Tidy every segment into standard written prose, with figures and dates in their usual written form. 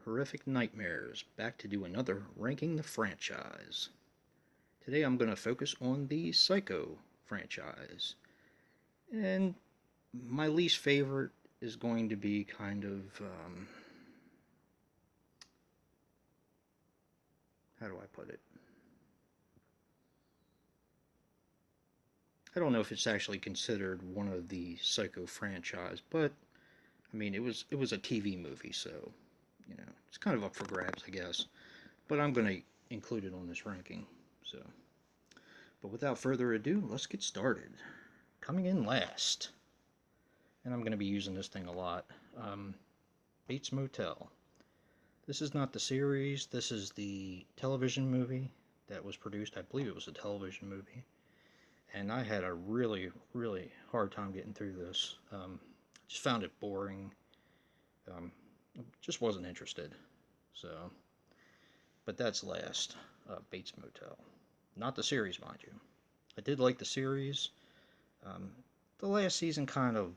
Horrific Nightmares, back to do another Ranking the Franchise. Today I'm going to focus on the Psycho franchise. And my least favorite is going to be kind of, how do I put it? I don't know if it's actually considered one of the Psycho franchise, but I mean it was a TV movie, so it's kind of up for grabs, I guess. But I'm going to include it on this ranking. So, but without further ado, let's get started. Coming in last, and I'm going to be using this thing a lot, Bates Motel. This is not the series, this is the television movie that was produced. I believe it was a television movie. And I had a really, really hard time getting through this. Just found it boring. Just wasn't interested. So, but that's last. Bates Motel. Not the series, mind you. I did like the series. The last season kind of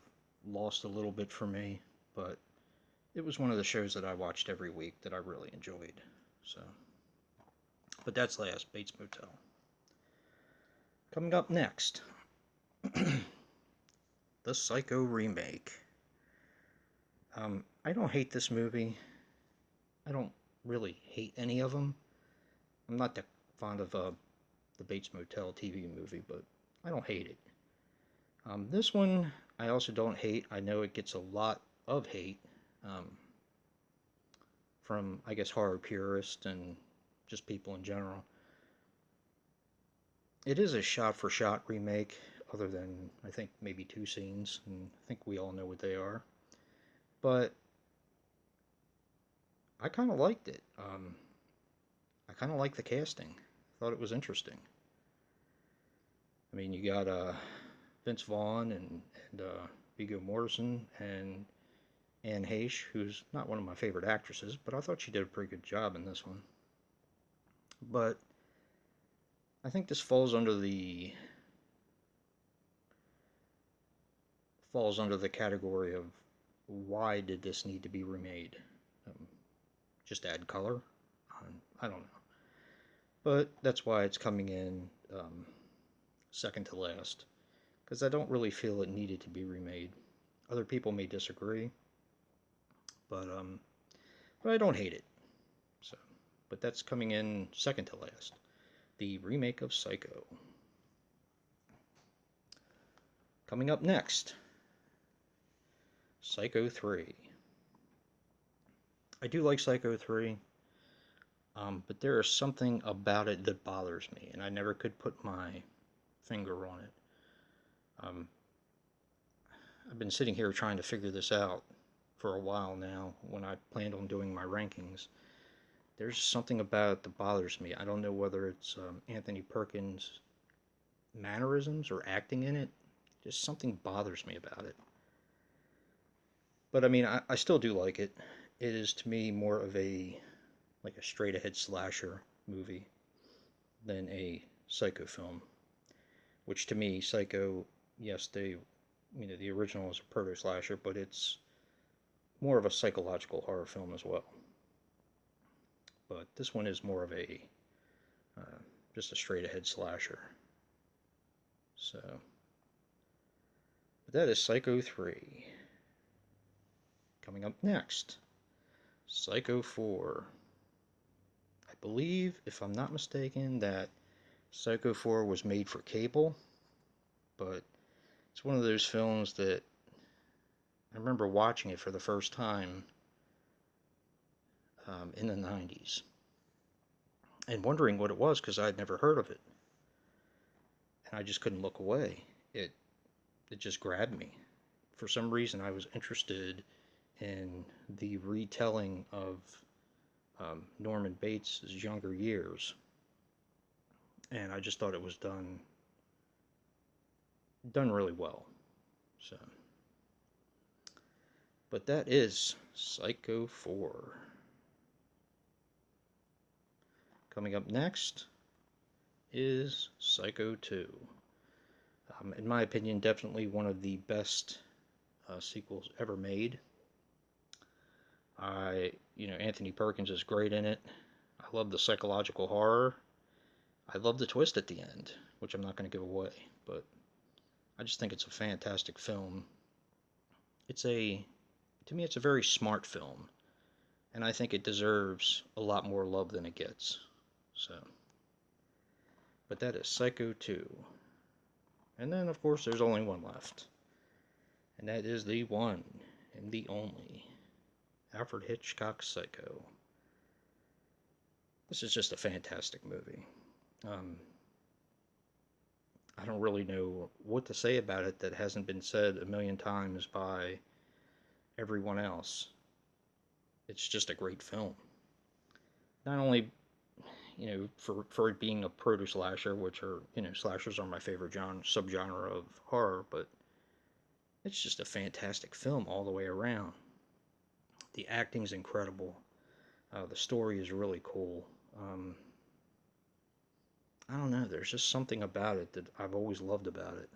lost a little bit for me, but it was one of the shows that I watched every week that I really enjoyed. So, but that's last. Bates Motel. Coming up next, the Psycho remake. I don't hate this movie. I don't really hate any of them. I'm not that fond of the Bates Motel TV movie, but I don't hate it. This one I also don't hate. I know it gets a lot of hate from, I guess, horror purists and just people in general. It is a shot-for-shot remake, other than, I think, maybe two scenes, and I think we all know what they are. But I kind of liked it. I kind of liked the casting. I thought it was interesting. I mean, you got Vince Vaughn and Viggo Mortensen and Anne Heche, who's not one of my favorite actresses, but I thought she did a pretty good job in this one. But I think this falls under the category of why did this need to be remade? Just add color? I don't know. But that's why it's coming in second to last, because I don't really feel it needed to be remade. Other people may disagree, but I don't hate it. So, but that's coming in second to last. The remake of Psycho. Coming up next, Psycho 3. I do like Psycho 3, but there is something about it that bothers me, and I never could put my finger on it. I've been sitting here trying to figure this out for a while now when I planned on doing my rankings. There's something about it that bothers me. I don't know whether it's Anthony Perkins' mannerisms or acting in it. Just something bothers me about it. But I mean, I still do like it. It is to me more of a straight ahead slasher movie than a Psycho film. Which to me, Psycho, yes, the original is a proto slasher, but it's more of a psychological horror film as well. But this one is more of a just a straight ahead slasher. So, but that is Psycho 3. Coming up next, Psycho 4. I believe, if I'm not mistaken, that Psycho 4 was made for cable, but it's one of those films that I remember watching it for the first time in the 90s and wondering what it was because I'd never heard of it, and I just couldn't look away. It just grabbed me. For some reason, I was interested in the retelling of Norman Bates' younger years, and I just thought it was done really well. So, but that is Psycho 4. Coming up next is Psycho 2. In my opinion, definitely one of the best sequels ever made. Anthony Perkins is great in it. I love the psychological horror. I love the twist at the end, which I'm not going to give away, but I just think it's a fantastic film. It's a, to me, it's a very smart film, and I think it deserves a lot more love than it gets. So, but that is Psycho 2. And then, of course, there's only one left, and that is the one and the only Alfred Hitchcock's Psycho. This is just a fantastic movie. Um, I don't really know what to say about it that hasn't been said a million times by everyone else. It's just a great film. Not only, for it being a proto slasher, which are, slashers are my favorite subgenre of horror, but it's just a fantastic film all the way around. The acting's incredible. The story is really cool. I don't know. There's just something about it that I've always loved about it.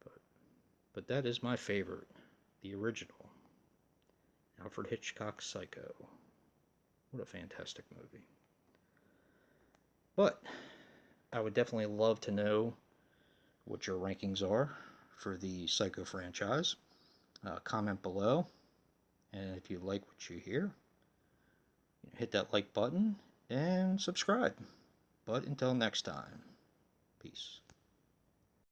But but that is my favorite, the original, Alfred Hitchcock's Psycho. What a fantastic movie. But I would definitely love to know what your rankings are for the Psycho franchise. Comment below, and if you like what you hear, hit that like button and subscribe. But until next time, peace.